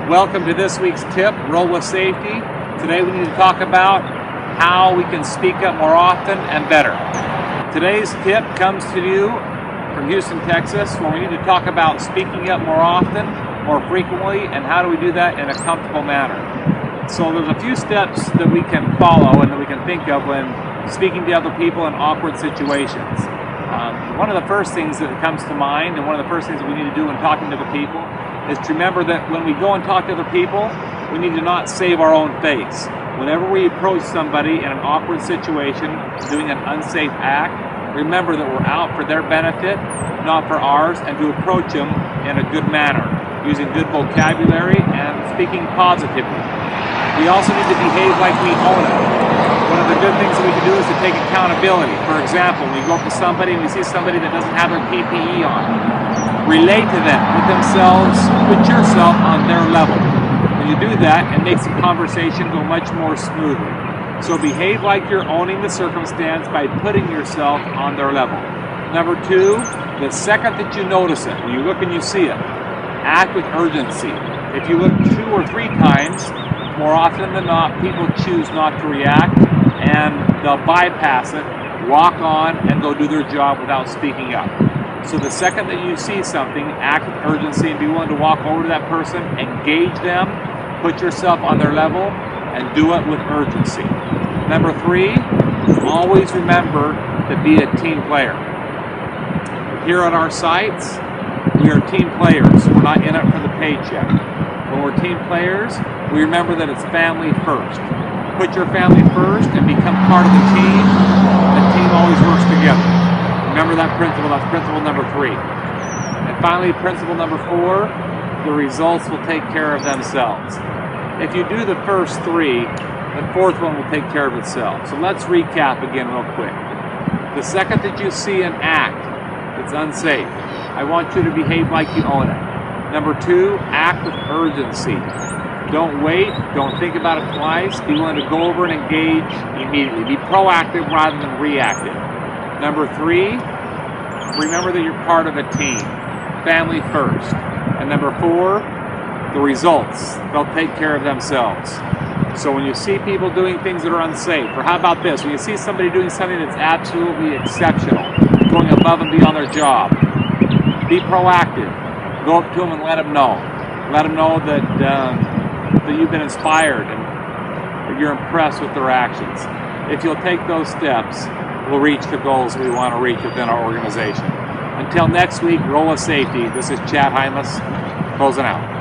Welcome to this week's tip, Roll with Safety. Today we need to talk about how we can speak up more often and better. Today's tip comes to you from Houston, Texas, where we need to talk about speaking up more often, more frequently, and how do we do that in a comfortable manner. So there's a few steps that we can follow and that we can think of when speaking to other people in awkward situations. One of the first things that comes to mind, and one of the first things that we need to do when talking to other people, is to remember that when we go and talk to other people, we need to not save our own face. Whenever we approach somebody in an awkward situation, doing an unsafe act, remember that we're out for their benefit, not for ours, and to approach them in a good manner, using good vocabulary and speaking positively. We also need to behave like we own it. One of the good things that we can do is to take accountability. For example, we go up to somebody and we see somebody that doesn't have their PPE on. Relate to them, put yourself on their level. When you do that, it makes the conversation go much more smoothly. So behave like you're owning the circumstance by putting yourself on their level. Number two, the second that you notice it, when you look and you see it, act with urgency. If you look 2 or 3 times, more often than not, people choose not to react and they'll bypass it, walk on, and go do their job without speaking up. So the second that you see something, act with urgency and be willing to walk over to that person, engage them, put yourself on their level, and do it with urgency. Number 3, always remember to be a team player. Here at our sites, we are team players. We're not in it for the paycheck. When we're team players, we remember that it's family first. Put your family first and become part of the team. The team always works together. Remember that principle. That's principle number 3. And finally, principle number 4, the results will take care of themselves. If you do the first 3, the 4th one will take care of itself. So let's recap again real quick. The second that you see an act that's unsafe, I want you to behave like you own it. Number 2, act with urgency. Don't wait, don't think about it twice, be willing to go over and engage immediately. Be proactive rather than reactive. Number 3, remember that you're part of a team. Family first. And number 4, the results. They'll take care of themselves. So when you see people doing things that are unsafe, or how about this, when you see somebody doing something that's absolutely exceptional, going above and beyond their job, be proactive. Go up to them and let them know. Let them know that you've been inspired and that you're impressed with their actions. If you'll take those steps, we'll reach the goals we want to reach within our organization. Until next week, Roll with Safety. This is Chad Hymas, closing out.